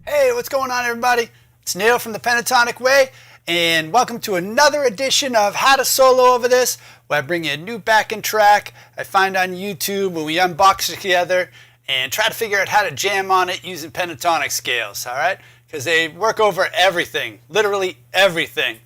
Hey, what's going on, everybody? It's Neil from the Pentatonic Way, and welcome to another edition of How to Solo Over This, where I bring you a new backing track I find on YouTube when we unbox it together and try to figure out how to jam on it using pentatonic scales, all right? Because they work over everything, literally everything.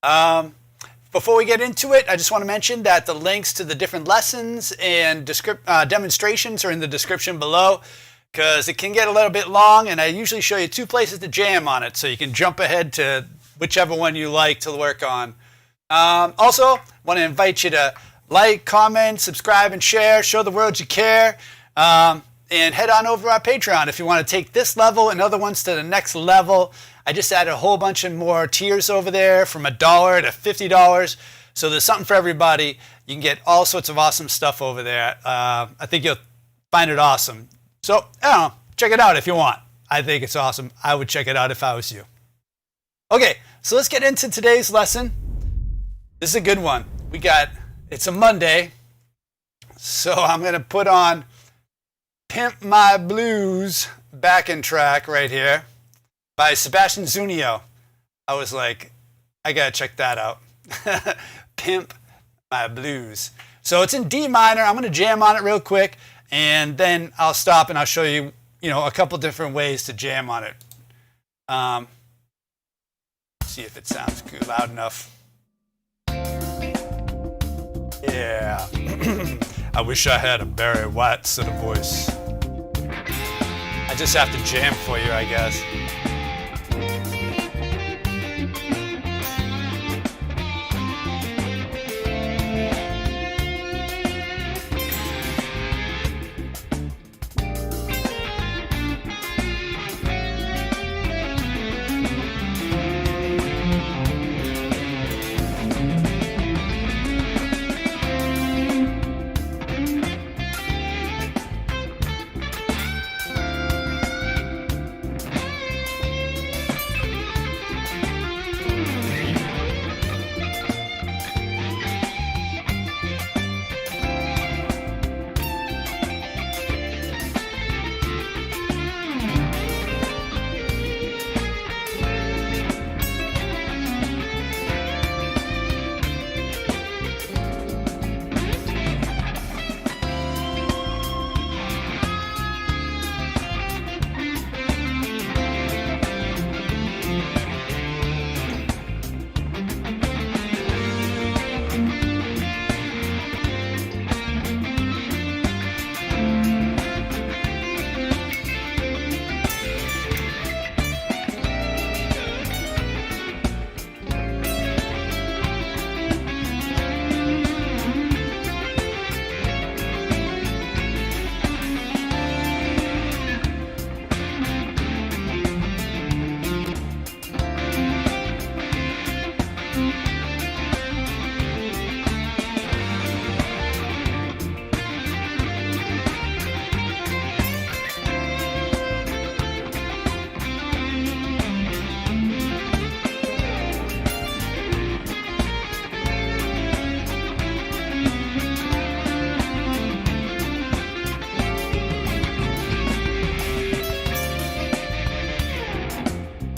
Before we get into it, I just want to mention that the links to the different lessons and demonstrations are in the description below, because it can get a little bit long, and I usually show you 2 places to jam on it, so you can jump ahead to whichever one you like to work on. Also, want to invite you to like, comment, subscribe, and share. Show the world you care. And head on over to our Patreon if you want to take this level and other ones to the next level. I just added a whole bunch of more tiers over there, from $1 to $50. So there's something for everybody. You can get all sorts of awesome stuff over there. I think you'll find it awesome. So, I don't know, check it out if you want. I think it's awesome. I would check it out if I was you. Okay, so let's get into today's lesson. This is a good one. It's a Monday, so I'm going to put on Pimp My Blues backing track right here by Sebastian Zunio. I was like, I got to check that out. Pimp My Blues. So it's in D minor. I'm going to jam on it real quick, and then I'll stop and I'll show you, a couple different ways to jam on it. See if it sounds good, loud enough. Yeah. I wish I had a Barry White sort of voice. I just have to jam for you, I guess.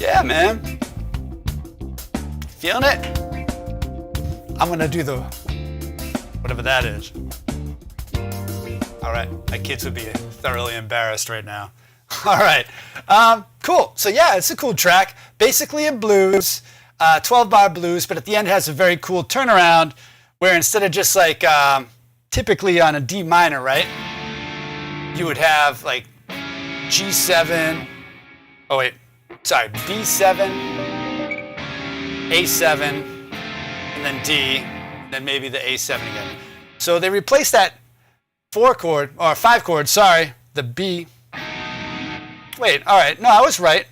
Yeah, man. Feeling it? I'm gonna do the whatever that is. All right, my kids would be thoroughly embarrassed right now. All right, cool. So yeah, it's a cool track. Basically a blues, 12-bar blues, but at the end it has a very cool turnaround where instead of just like typically on a D minor, right? You would have like G7. Oh wait. Sorry, B7, A7, and then D, and then maybe the A7 again. So they replaced that 4-chord, or 5-chord, sorry, the B. Wait, all right, no, I was right.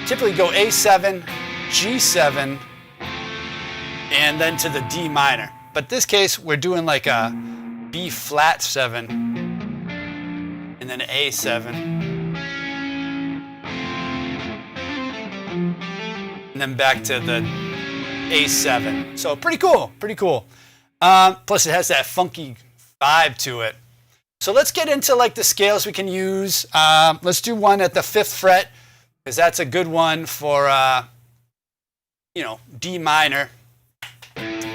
Typically go A7, G7, and then to the D minor. But this case, we're doing like a B flat 7, and then A7. And then back to the A7. So pretty cool, pretty cool. Plus it has that funky vibe to it. So let's get into like the scales we can use. Let's do one at the 5th fret, because that's a good one for, you know, D minor.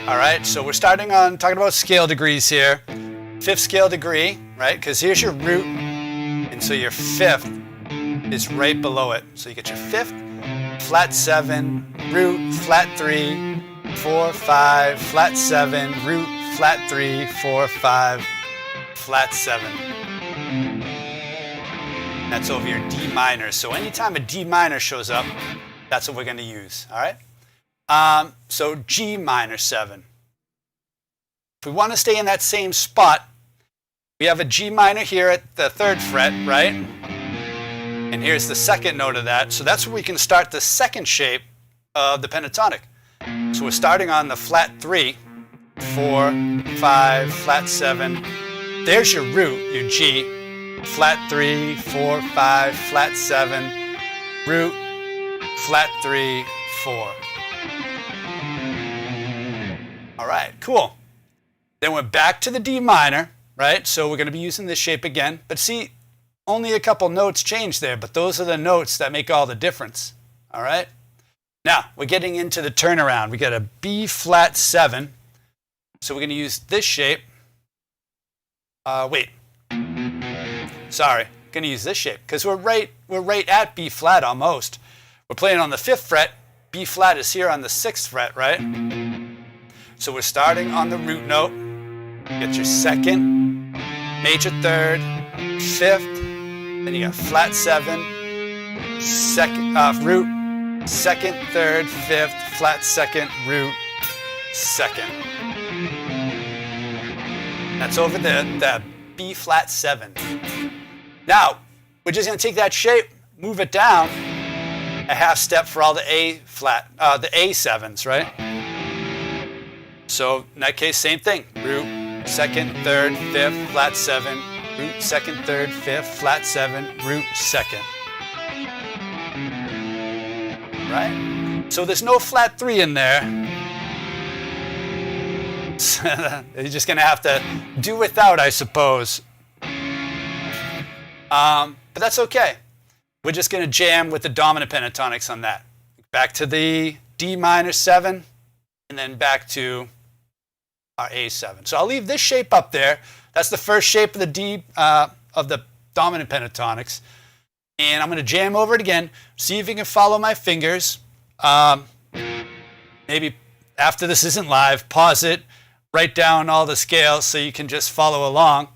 All right, so we're starting on talking about scale degrees here. 5th scale degree, right? Because here's your root, and so your 5th is right below it. So you get your 5th, flat 7, root, flat 3, 4, 5, flat 7, root, flat 3, 4, 5, flat 7. That's over your D minor. So anytime a D minor shows up, that's what we're going to use, all right? So G minor 7. If we want to stay in that same spot, we have a G minor here at the 3rd fret, right? And here's the 2nd note of that. So that's where we can start the 2nd shape of the pentatonic. So we're starting on the flat 3, 4, 5, flat 7. There's your root, your G, flat 3, 4, 5, flat 7, root, flat 3, 4. All right, cool. Then we're back to the D minor, right? So we're going to be using this shape again. But see, only a couple notes changed there, but those are the notes that make all the difference, all right? Now, we're getting into the turnaround. We got a B flat 7. So we're going to use this shape. Wait. Sorry, going to use this shape because we're right at B flat almost. We're playing on the 5th fret. B flat is here on the 6th fret, right? So we're starting on the root note. Get your 2nd, major 3rd, 5th, then you got flat 7, 2nd, root, 2nd, 3rd, 5th, flat 2nd, root, 2nd. That's over the B flat 7. Now, we're just going to take that shape, move it down a half step for all the A flat, the A7s, right? So in that case, same thing. Root, 2nd, 3rd, 5th, flat 7, root, 2nd, 3rd, 5th, flat 7, root, 2nd. Right? So there's no flat 3 in there. You're just going to have to do without, I suppose. But that's okay. We're just going to jam with the dominant pentatonics on that. Back to the D minor 7, and then back to our A7. So I'll leave this shape up there. That's the first shape of the D of the dominant pentatonics. And I'm going to jam over it again. See if you can follow my fingers. Maybe after this isn't live, pause it, write down all the scales so you can just follow along.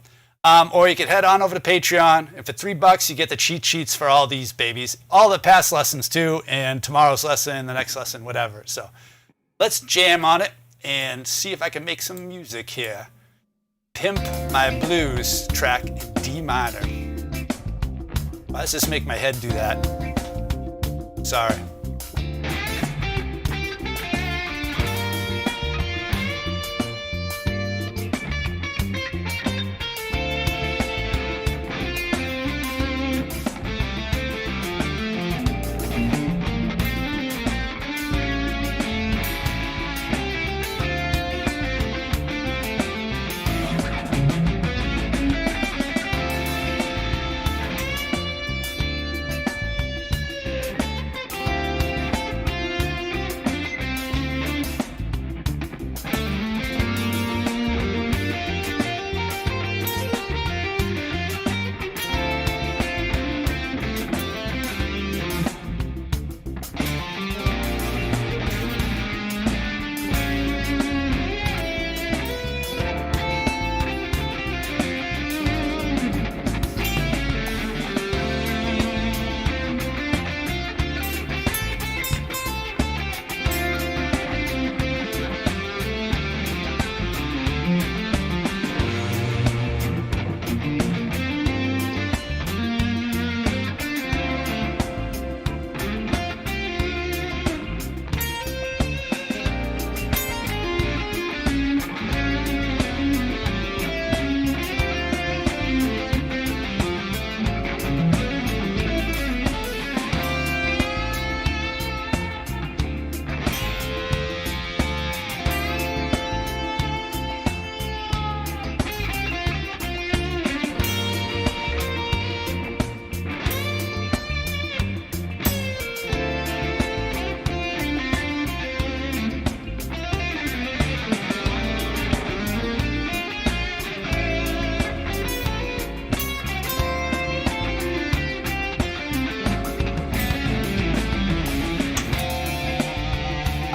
Or you can head on over to Patreon. And for $3, you get the cheat sheets for all these babies. All the past lessons too, and tomorrow's lesson, the next lesson, whatever. So let's jam on it and see if I can make some music here. Pimp My Blues track in D minor. Why does this make my head do that? Sorry.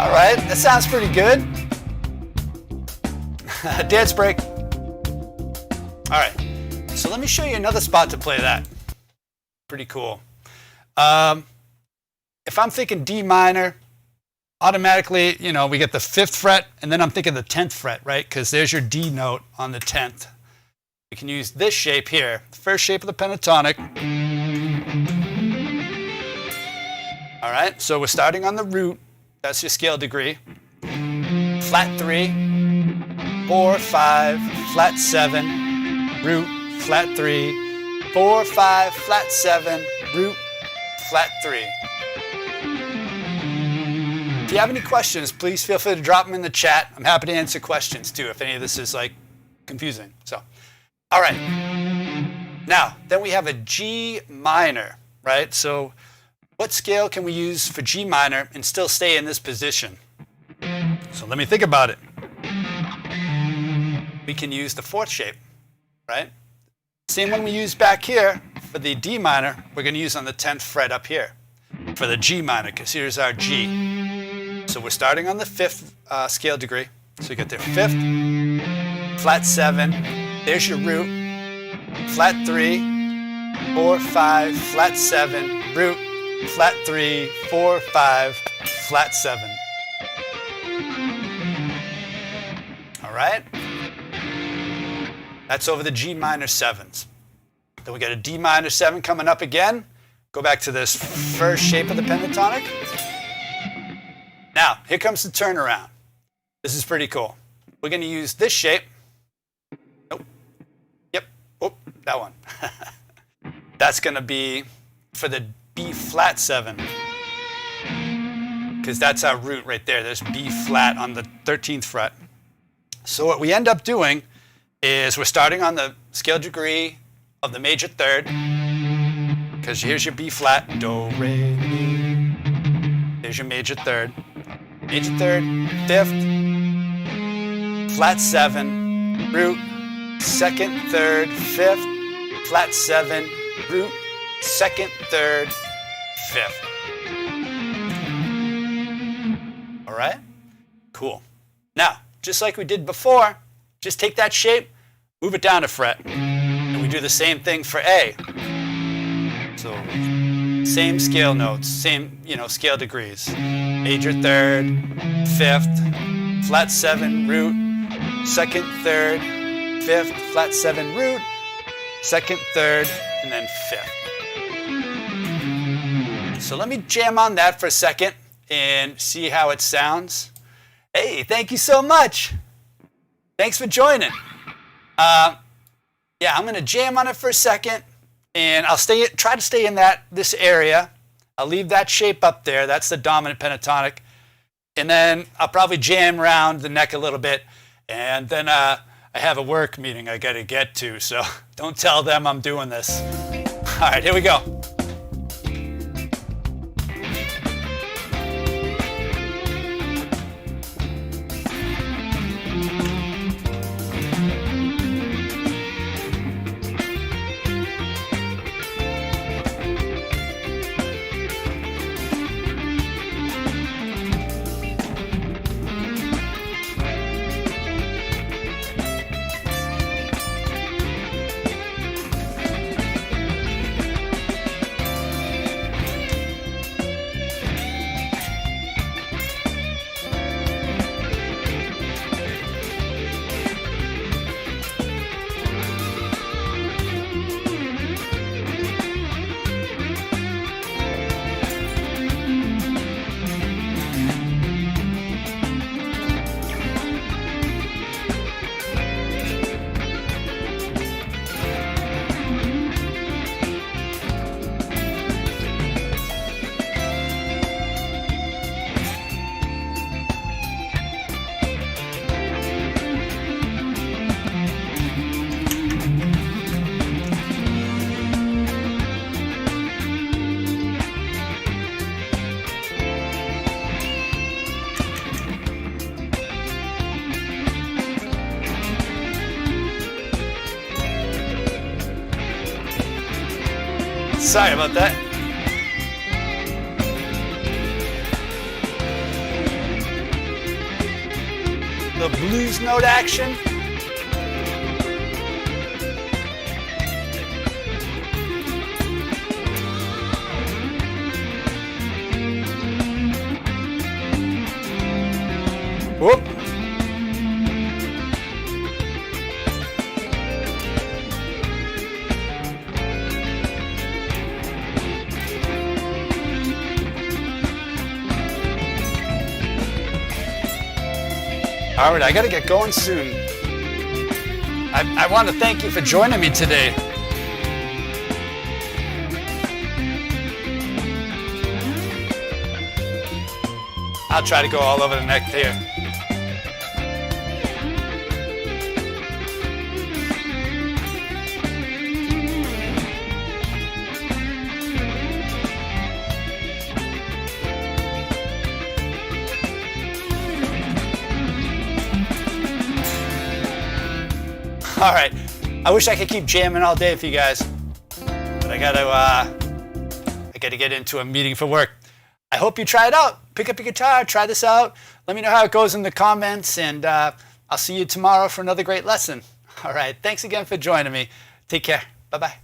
All right, that sounds pretty good. Dance break. All right, so let me show you another spot to play that. Pretty cool. If I'm thinking D minor, automatically, you know, we get the 5th fret, and then I'm thinking the 10th fret, right? Because there's your D note on the 10th. We can use this shape here, the first shape of the pentatonic. All right, so we're starting on the root. That's your scale degree. Flat 3, 4, 5, flat 7, root, flat 3, 4, 5, flat 7, root, flat 3. If you have any questions, please feel free to drop them in the chat. I'm happy to answer questions too if any of this is like confusing. So, all right. Now, then we have a G minor, right? So what scale can we use for G minor and still stay in this position? So let me think about it. We can use the 4th shape, right? Same one we used back here for the D minor, we're going to use on the 10th fret up here for the G minor, because here's our G. So we're starting on the 5th scale degree. So you get the 5th, flat 7, there's your root, flat 3, 4, 5, flat 7, root, flat 3, 4, 5, flat 7. All right? That's over the G minor 7s. Then we got a D minor 7 coming up again. Go back to this first shape of the pentatonic. Now, here comes the turnaround. This is pretty cool. We're going to use this shape. Nope. Yep. Oh, that one. That's going to be for the B flat 7. Because that's our root right there. There's B flat on the 13th fret. So what we end up doing is we're starting on the scale degree of the major 3rd. Because here's your B flat, do, re, mi. There's your major 3rd. Major 3rd, 5th, flat 7, root, 2nd, 3rd, 5th, flat 7, root, 2nd, 3rd, 5th. All right? Cool. Now, just like we did before, just take that shape, move it down a fret. And we do the same thing for A. So, same scale notes, same, scale degrees. Major 3rd, 5th, flat 7, root, 2nd, 3rd, 5th, flat 7, root, 2nd, 3rd, and then 5th. So let me jam on that for a second and see how it sounds. Hey, thank you so much. Thanks for joining. I'm going to jam on it for a second, and I'll try to stay in this area. I'll leave that shape up there. That's the dominant pentatonic. And then I'll probably jam around the neck a little bit, and then I have a work meeting I got to get to, so don't tell them I'm doing this. All right, here we go. Sorry about that. little blues note action. Whoop. All right, I got to get going soon. I want to thank you for joining me today. I'll try to go all over the neck there. All right, I wish I could keep jamming all day with you guys, but I gotta get into a meeting for work. I hope you try it out. Pick up your guitar, try this out. Let me know how it goes in the comments, and I'll see you tomorrow for another great lesson. All right, thanks again for joining me. Take care. Bye-bye.